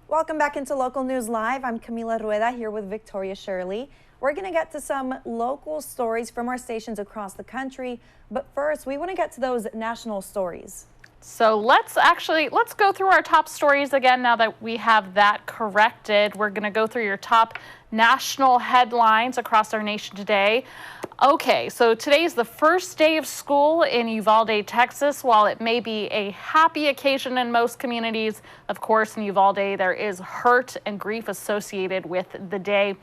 Welcome back into Local News Live. I'm Camila Rueda here with Victoria Shirley. We're going to get to some local stories from our stations across the country, but first we want to get to those national stories. So let's go through our top stories again now that we have that corrected. We're going to go through your top national headlines across our nation today. Okay, so today is the first day of school in Uvalde, Texas. While it may be a happy occasion in most communities, of course, in Uvalde, there is hurt and grief associated with the day.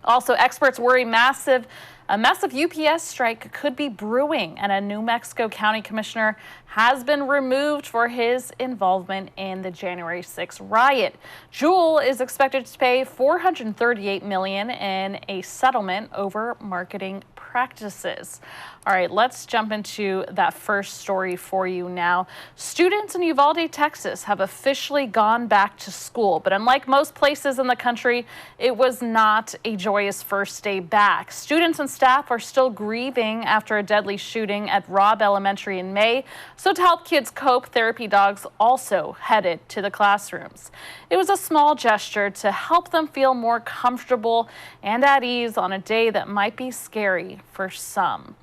Also, experts worry a massive UPS strike could be brewing, and a New Mexico County commissioner has been removed for his involvement in the January 6th riot. Juul is expected to pay $438 million in a settlement over marketing practices. All right, let's jump into that first story for you now. Students in Uvalde, Texas have officially gone back to school, but unlike most places in the country, it was not a joyous first day back. Students and staff are still grieving after a deadly shooting at Robb Elementary in May. So to help kids cope, therapy dogs also headed to the classrooms. It was a small gesture to help them feel more comfortable and at ease on a day that might be scary for some.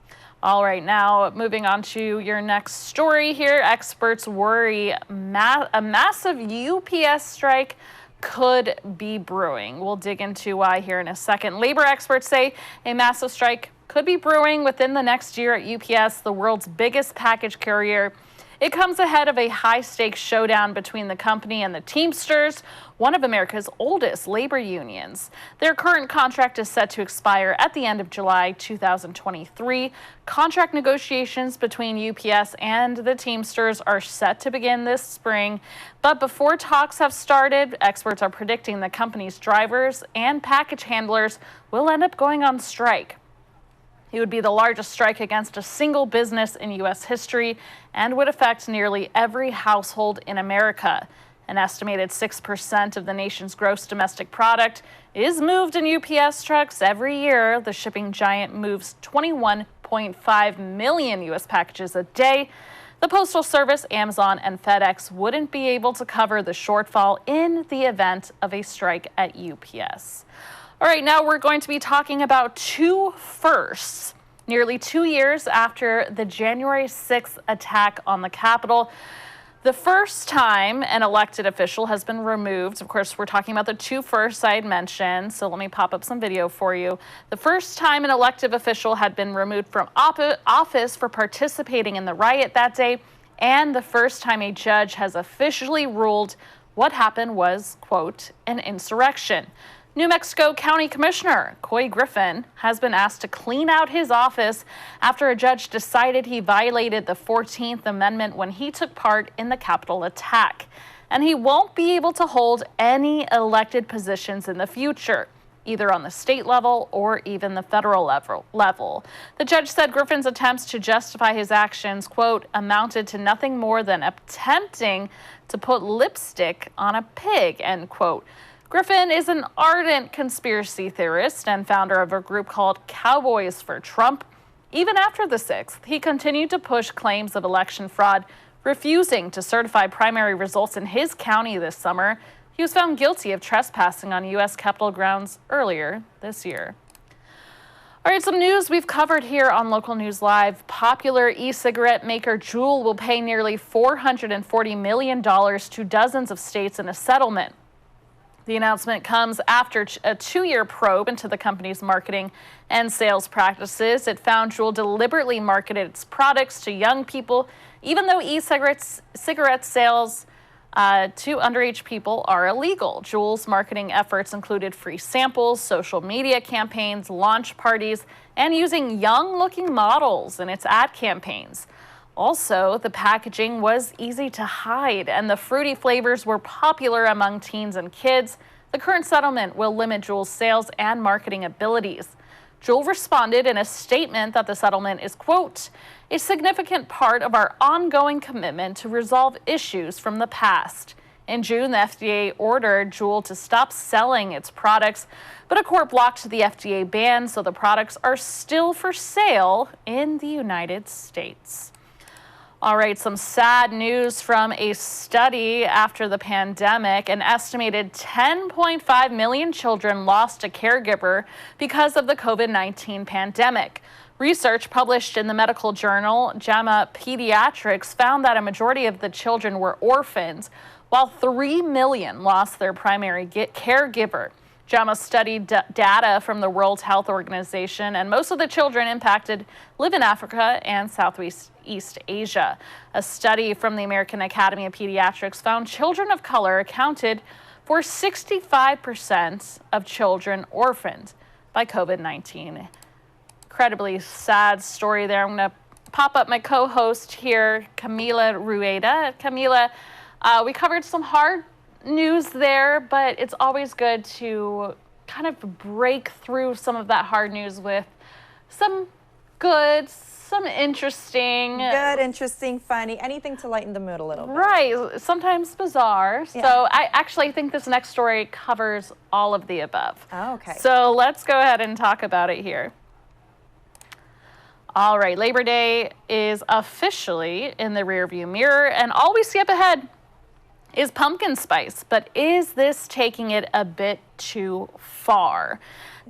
All right, now moving on to your next story here. Experts worry a massive UPS strike could be brewing. We'll dig into why here in a second. Labor experts say a massive strike could be brewing within the next year at UPS, the world's biggest package carrier. It comes ahead of a high-stakes showdown between the company and the Teamsters, one of America's oldest labor unions. Their current contract is set to expire at the end of July 2023. Contract negotiations between UPS and the Teamsters are set to begin this spring. But before talks have started, experts are predicting the company's drivers and package handlers will end up going on strike. It would be the largest strike against a single business in U.S. history and would affect nearly every household in America. An estimated 6% of the nation's gross domestic product is moved in UPS trucks every year. The shipping giant moves 21.5 million U.S. packages a day. The Postal Service, Amazon, and FedEx wouldn't be able to cover the shortfall in the event of a strike at UPS. All right, now we're going to be talking about two firsts. Nearly 2 years after the January 6th attack on the Capitol, the first time an elected official has been removed. Of course, we're talking about the two firsts I had mentioned, so let me pop up some video for you. The first time an elected official had been removed from office for participating in the riot that day, and the first time a judge has officially ruled what happened was, quote, an insurrection. New Mexico County Commissioner Couy Griffin has been asked to clean out his office after a judge decided he violated the 14th Amendment when he took part in the Capitol attack. And he won't be able to hold any elected positions in the future, either on the state level or even the federal level. The judge said Griffin's attempts to justify his actions, quote, amounted to nothing more than attempting to put lipstick on a pig, end quote. Griffin is an ardent conspiracy theorist and founder of a group called Cowboys for Trump. Even after the 6th, he continued to push claims of election fraud, refusing to certify primary results in his county this summer. He was found guilty of trespassing on U.S. Capitol grounds earlier this year. All right, some news we've covered here on Local News Live. Popular e-cigarette maker Juul will pay nearly $440 million to dozens of states in a settlement. The announcement comes after a 2-year probe into the company's marketing and sales practices. It found Juul deliberately marketed its products to young people, even though cigarette sales to underage people are illegal. Juul's marketing efforts included free samples, social media campaigns, launch parties, and using young-looking models in its ad campaigns. Also, the packaging was easy to hide, and the fruity flavors were popular among teens and kids. The current settlement will limit Juul's sales and marketing abilities. Juul responded in a statement that the settlement is, quote, a significant part of our ongoing commitment to resolve issues from the past. In June, the FDA ordered Juul to stop selling its products, but a court blocked the FDA ban, so the products are still for sale in the United States. All right, some sad news from a study after the pandemic. An estimated 10.5 million children lost a caregiver because of the COVID-19 pandemic. Research published in the medical journal JAMA Pediatrics found that a majority of the children were orphans, while 3 million lost their primary caregiver. JAMA studied data from the World Health Organization, and most of the children impacted live in Africa and Southeast Asia. A study from the American Academy of Pediatrics found children of color accounted for 65% of children orphaned by COVID-19. Incredibly sad story there. I'm going to pop up my co-host here, Camila Rueda. Camila, we covered some hard news there, but it's always good to kind of break through some of that hard news with some good, some interesting. Good, interesting, funny, anything to lighten the mood a little bit. Right, sometimes bizarre. Yeah. So I actually think this next story covers all of the above. Oh, okay. So let's go ahead and talk about it here. All right, Labor Day is officially in the rearview mirror, and all we see up ahead is pumpkin spice. But is this taking it a bit too far?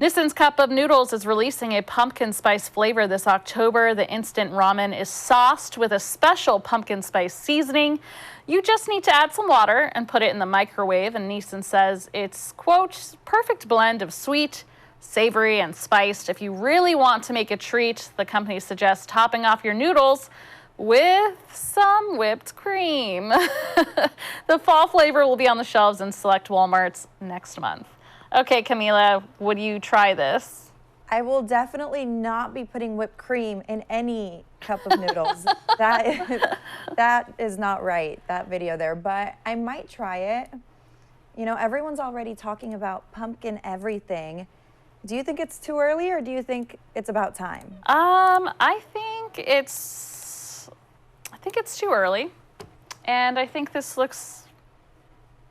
Nissin's Cup of Noodles is releasing a pumpkin spice flavor this October. The instant ramen is sauced with a special pumpkin spice seasoning. You just need to add some water and put it in the microwave, and Nissin says it's, quote, perfect blend of sweet, savory, and spiced. If you really want to make a treat, the company suggests topping off your noodles with some whipped cream. The fall flavor will be on the shelves in select Walmarts next month. Okay, Camila, would you try this? I will definitely not be putting whipped cream in any cup of noodles. That is not right, that video there, but I might try it. You know, everyone's already talking about pumpkin everything. Do you think it's too early, or do you think it's about time? I think it's too early, and I think this looks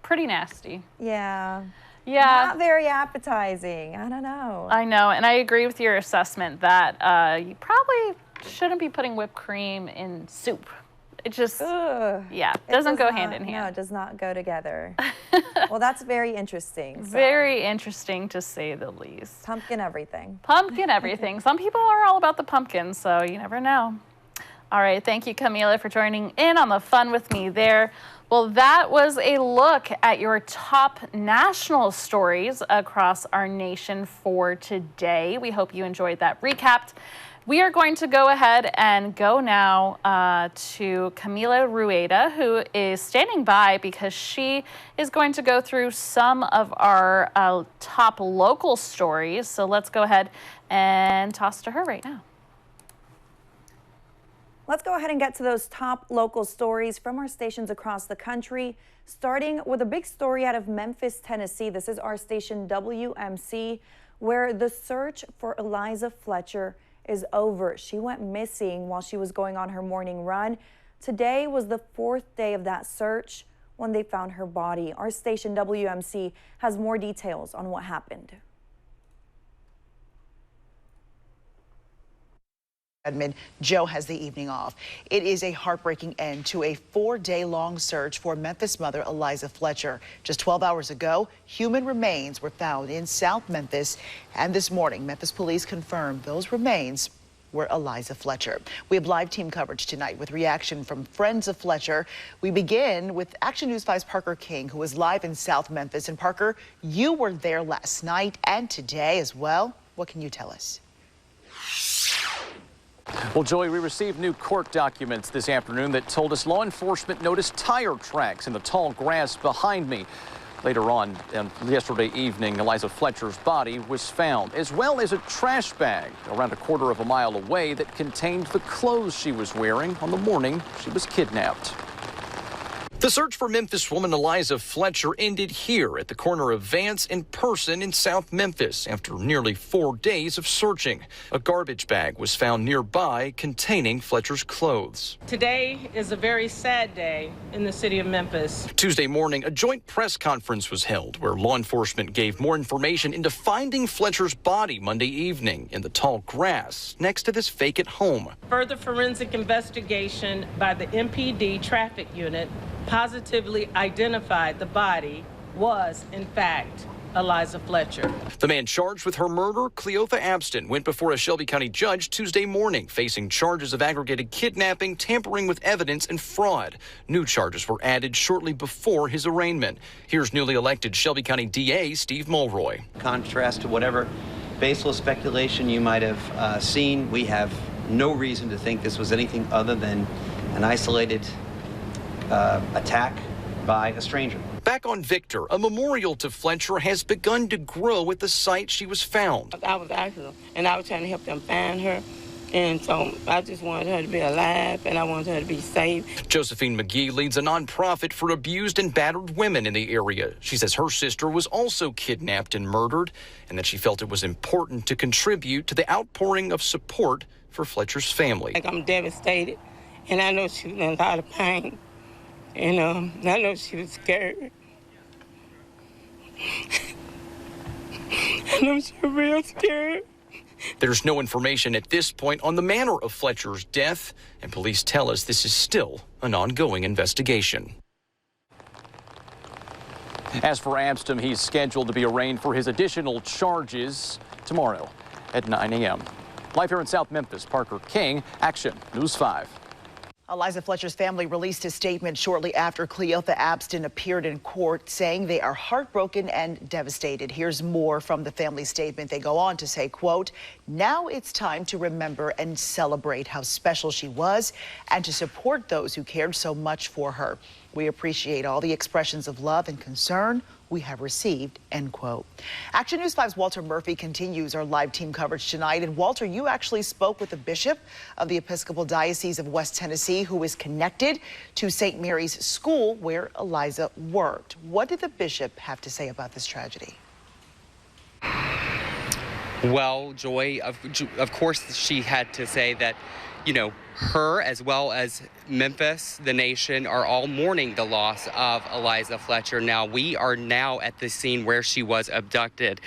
pretty nasty. Yeah. Yeah. Not very appetizing. I don't know. I know, and I agree with your assessment that you probably shouldn't be putting whipped cream in soup. It just, yeah, doesn't go hand in hand. No, it does not go together. Well, that's very interesting. So. Very interesting, to say the least. Pumpkin everything. Pumpkin everything. Some people are all about the pumpkin, so you never know. All right, thank you, Camila, for joining in on the fun with me there. Well, that was a look at your top national stories across our nation for today. We hope you enjoyed that recap. We are going to go ahead and go now to Camila Rueda, who is standing by because she is going to go through some of our top local stories. So let's go ahead and toss to her right now. Let's go ahead and get to those top local stories from our stations across the country, starting with a big story out of Memphis, Tennessee. This is our station WMC, where the search for Eliza Fletcher is over. She went missing while she was going on her morning run. Today was the 4th day of that search when they found her body. Our station WMC has more details on what happened. Edmund, Joe has the evening off. It is a heartbreaking end to a 4-day-long search for Memphis mother Eliza Fletcher. Just 12 hours ago, human remains were found in South Memphis, and this morning, Memphis police confirmed those remains were Eliza Fletcher. We have live team coverage tonight with reaction from friends of Fletcher. We begin with Action News 5's Parker King, who is live in South Memphis. And Parker, you were there last night and today as well. What can you tell us? Well, Joey, we received new court documents this afternoon that told us law enforcement noticed tire tracks in the tall grass behind me. Later on, yesterday evening, Eliza Fletcher's body was found, as well as a trash bag around a quarter of a mile away that contained the clothes she was wearing on the morning she was kidnapped. The search for Memphis woman Eliza Fletcher ended here at the corner of Vance and Person in South Memphis after nearly 4 days of searching. A garbage bag was found nearby containing Fletcher's clothes. Today is a very sad day in the city of Memphis. Tuesday morning, a joint press conference was held where law enforcement gave more information into finding Fletcher's body Monday evening in the tall grass next to this vacant home. Further forensic investigation by the MPD traffic unit positively identified the body was, in fact, Eliza Fletcher. The man charged with her murder, Cleotha Abston, went before a Shelby County judge Tuesday morning, facing charges of aggravated kidnapping, tampering with evidence, and fraud. New charges were added shortly before his arraignment. Here's newly elected Shelby County DA Steve Mulroy. Contrast to whatever baseless speculation you might have seen, we have no reason to think this was anything other than an isolated attack by a stranger. Back on Victor, a memorial to Fletcher has begun to grow at the site she was found. I was asking them, and I was trying to help them find her. And so I just wanted her to be alive, and I wanted her to be safe. Josephine McGee leads a nonprofit for abused and battered women in the area. She says her sister was also kidnapped and murdered, and that she felt it was important to contribute to the outpouring of support for Fletcher's family. I'm devastated, and I know she was in a lot of pain. And I know she was scared. I know she was real scared. There's no information at this point on the manner of Fletcher's death, and police tell us this is still an ongoing investigation. As for Abston, he's scheduled to be arraigned for his additional charges tomorrow at 9 a.m. Live here in South Memphis, Parker King, Action News 5. Eliza Fletcher's family released a statement shortly after Cleotha Abston appeared in court, saying they are heartbroken and devastated. Here's more from the family statement. They go on to say, quote, "Now it's time to remember and celebrate how special she was and to support those who cared so much for her. We appreciate all the expressions of love and concern we have received," end quote. Action News 5's Walter Murphy continues our live team coverage tonight. And Walter, you actually spoke with the bishop of the Episcopal Diocese of West Tennessee, who is connected to St. Mary's School where Eliza worked. What did the bishop have to say about this tragedy? Well, Joy, of course she had to say that, you know, her as well as Memphis, the nation, are all mourning the loss of Eliza Fletcher. Now, we are now at the scene where she was abducted.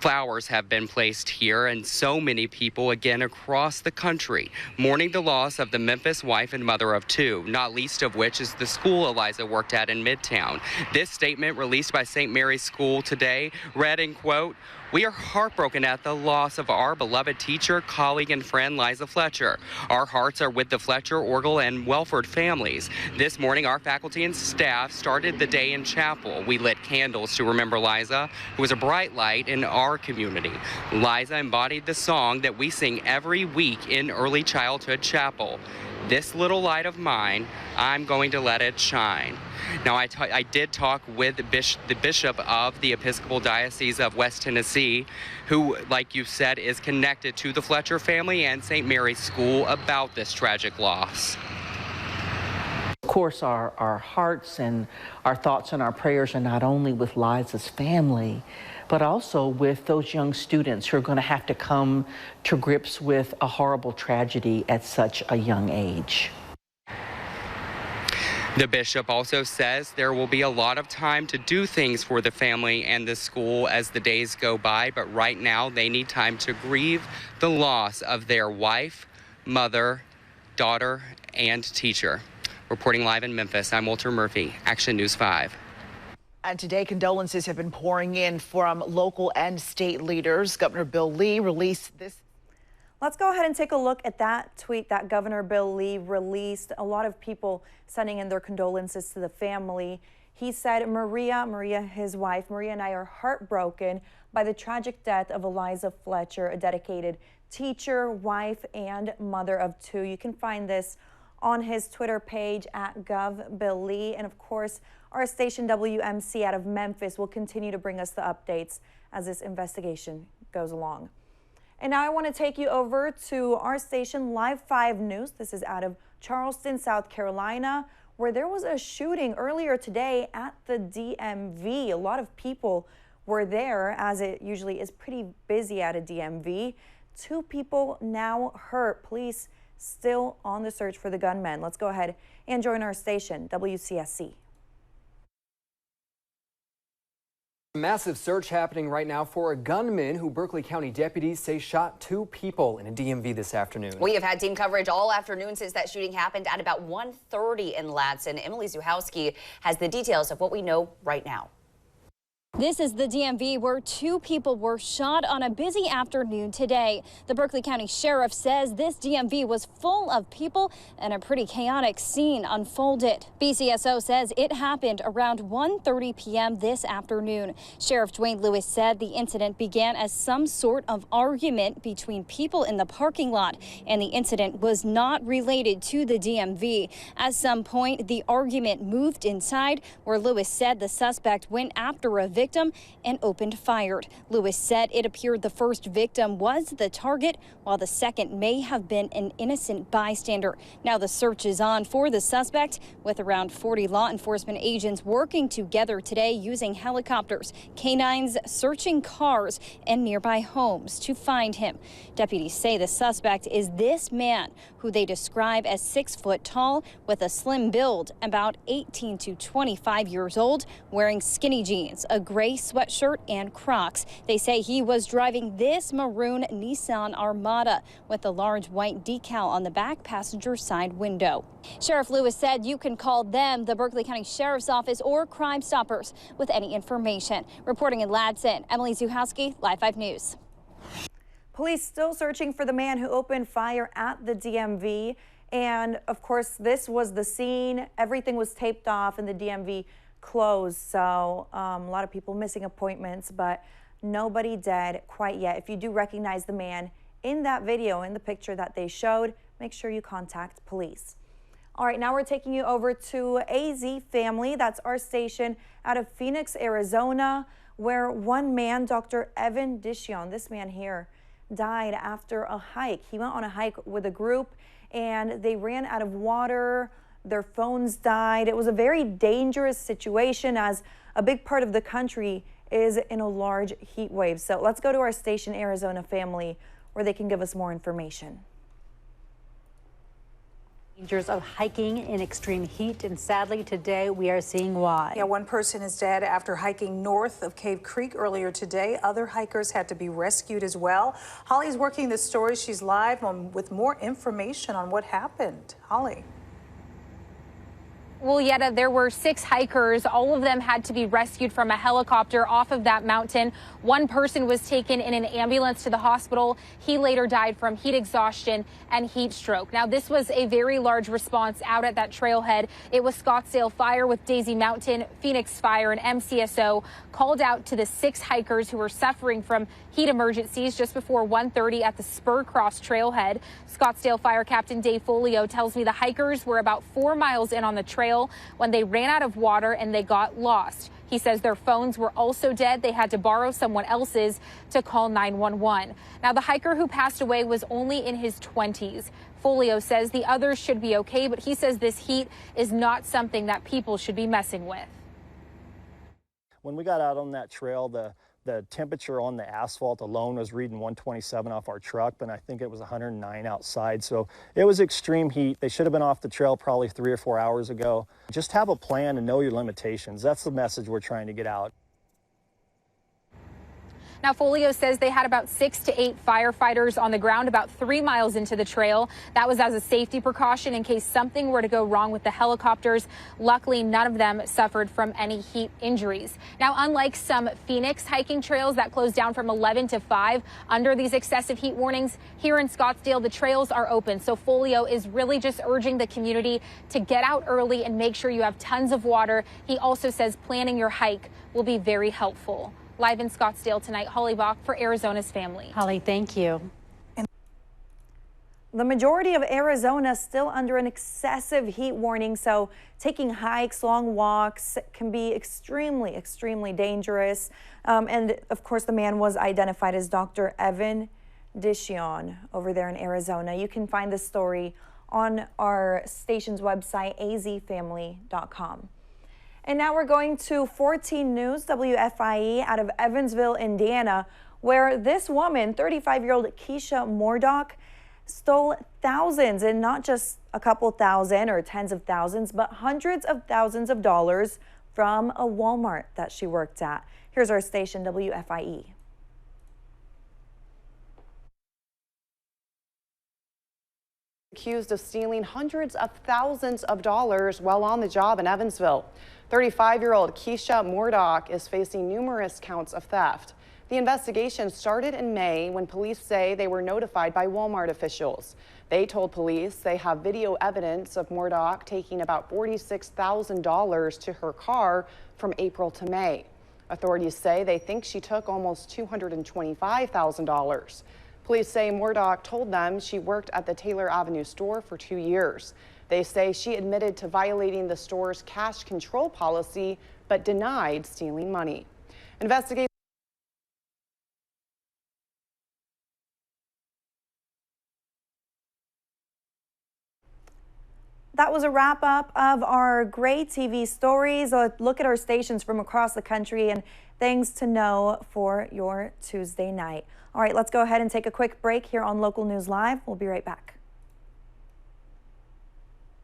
Flowers have been placed here, and so many people, again, across the country, mourning the loss of the Memphis wife and mother of two, not least of which is the school Eliza worked at in Midtown. This statement released by St. Mary's School today read, in quote, "We are heartbroken at the loss of our beloved teacher, colleague, and friend, Liza Fletcher. Our hearts are with the Fletcher, Orgel, and Welford families. This morning, our faculty and staff started the day in chapel. We lit candles to remember Liza, who was a bright light in our community. Liza embodied the song that we sing every week in early childhood chapel. This little light of mine, I'm going to let it shine." Now, I did talk with the bishop of the Episcopal Diocese of West Tennessee, who, like you said, is connected to the Fletcher family and St. Mary's School about this tragic loss. Of course, our hearts and our thoughts and our prayers are not only with Liza's family, but also with those young students who are going to have to come to grips with a horrible tragedy at such a young age. The bishop also says there will be a lot of time to do things for the family and the school as the days go by, but right now they need time to grieve the loss of their wife, mother, daughter, and teacher. Reporting live in Memphis, I'm Walter Murphy, Action News 5. And today, condolences have been pouring in from local and state leaders. Governor Bill Lee released this. Let's go ahead and take a look at that tweet that Governor Bill Lee released. A lot of people sending in their condolences to the family. He said, Maria, his wife, Maria and I are heartbroken by the tragic death of Eliza Fletcher, a dedicated teacher, wife, and mother of two. You can find this on his Twitter page at GovBillLee. And of course, our station WMC out of Memphis will continue to bring us the updates as this investigation goes along. And now I want to take you over to our station Live 5 News. This is out of Charleston, South Carolina, where there was a shooting earlier today at the DMV. A lot of people were there, as it usually is pretty busy at a DMV. 2 people now hurt. Police still on the search for the gunman. Let's go ahead and join our station, WCSC. Massive search happening right now for a gunman who Berkeley County deputies say shot 2 people in a DMV this afternoon. We have had team coverage all afternoon since that shooting happened at about 1:30 in Ladson. Emily Zuhowski has the details of what we know right now. This is the DMV where 2 people were shot on a busy afternoon today. The Berkeley County Sheriff says this DMV was full of people and a pretty chaotic scene unfolded. BCSO says it happened around 1:30 p.m. this afternoon. Sheriff Dwayne Lewis said the incident began as some sort of argument between people in the parking lot, and the incident was not related to the DMV. At some point, the argument moved inside, where Lewis said the suspect went after a victim and opened fire. Lewis said it appeared the first victim was the target, while the second may have been an innocent bystander. Now the search is on for the suspect, with around 40 law enforcement agents working together today using helicopters, canines searching cars and nearby homes to find him. Deputies say the suspect is this man, who they describe as 6 foot tall with a slim build, about 18 to 25 years old, wearing skinny jeans, a gray sweatshirt and Crocs. They say he was driving this maroon Nissan Armada with a large white decal on the back passenger side window. Sheriff Lewis said you can call them, the Berkeley County Sheriff's Office, or Crime Stoppers with any information. Reporting in Ladson, Emily Zuhowski, Live 5 News. Police still searching for the man who opened fire at the DMV. And of course, this was the scene. Everything was taped off and the DMV closed. So a lot of people missing appointments, but nobody dead quite yet. If you do recognize the man in that video, in the picture that they showed, make sure you contact police. All right, now we're taking you over to AZ Family. That's our station out of Phoenix, Arizona, where one man, Dr. Evan Dishon, this man here, died after a hike. He went on a hike with a group and they ran out of water. Their phones died. It was a very dangerous situation, as a big part of the country is in a large heat wave. So let's go to our station, Arizona Family, where they can give us more information. Dangers of hiking in extreme heat, and sadly today we are seeing why. Yeah, one person is dead after hiking north of Cave Creek earlier today. Other hikers had to be rescued as well. Holly's working this story. She's live with more information on what happened. Holly. Well, Yetta, there were 6 hikers. All of them had to be rescued from a helicopter off of that mountain. One person was taken in an ambulance to the hospital. He later died from heat exhaustion and heat stroke. Now, this was a very large response out at that trailhead. It was Scottsdale Fire with Daisy Mountain, Phoenix Fire, and MCSO called out to the 6 hikers who were suffering from heat emergencies just before 1:30 at the Spur Cross trailhead. Scottsdale Fire Captain Dave Folio tells me the hikers were about 4 miles in on the trail when they ran out of water and they got lost. He says their phones were also dead. They had to borrow someone else's to call 911. Now, the hiker who passed away was only in his 20s. Folio says the others should be okay, but he says this heat is not something that people should be messing with. When we got out on that trail, the temperature on the asphalt alone was reading 127 off our truck, but I think it was 109 outside. So it was extreme heat. They should have been off the trail probably 3 or 4 hours ago. Just have a plan and know your limitations. That's the message we're trying to get out. Now, Folio says they had about 6 to 8 firefighters on the ground about 3 miles into the trail. That was as a safety precaution in case something were to go wrong with the helicopters. Luckily, none of them suffered from any heat injuries. Now, unlike some Phoenix hiking trails that close down from 11 to 5 under these excessive heat warnings, here in Scottsdale, the trails are open. So Folio is really just urging the community to get out early and make sure you have tons of water. He also says planning your hike will be very helpful. Live in Scottsdale tonight, Holly Bach for Arizona's Family. Holly, thank you. The majority of Arizona still under an excessive heat warning, so taking hikes, long walks can be extremely, extremely dangerous. And of course, the man was identified as Dr. Evan Dishon over there in Arizona. You can find the story on our station's website, azfamily.com. And now we're going to 14 News WFIE out of Evansville, Indiana, where this woman, 35-year-old Keisha Moordock, stole thousands, and not just a couple thousand or tens of thousands, but hundreds of thousands of dollars from a Walmart that she worked at. Here's our station, WFIE. Accused of stealing hundreds of thousands of dollars while on the job in Evansville. 35-year-old Keisha Moordock is facing numerous counts of theft. The investigation started in May when police say they were notified by Walmart officials. They told police they have video evidence of Moordock taking about $46,000 to her car from April to May. Authorities say they think she took almost $225,000. Police say Moordock told them she worked at the Taylor Avenue store for 2 years. They say she admitted to violating the store's cash control policy, but denied stealing money. Investigators That was a wrap up of our great TV stories. A look at our stations from across the country and things to know for your Tuesday night. All right, let's go ahead and take a quick break here on Local News Live. We'll be right back.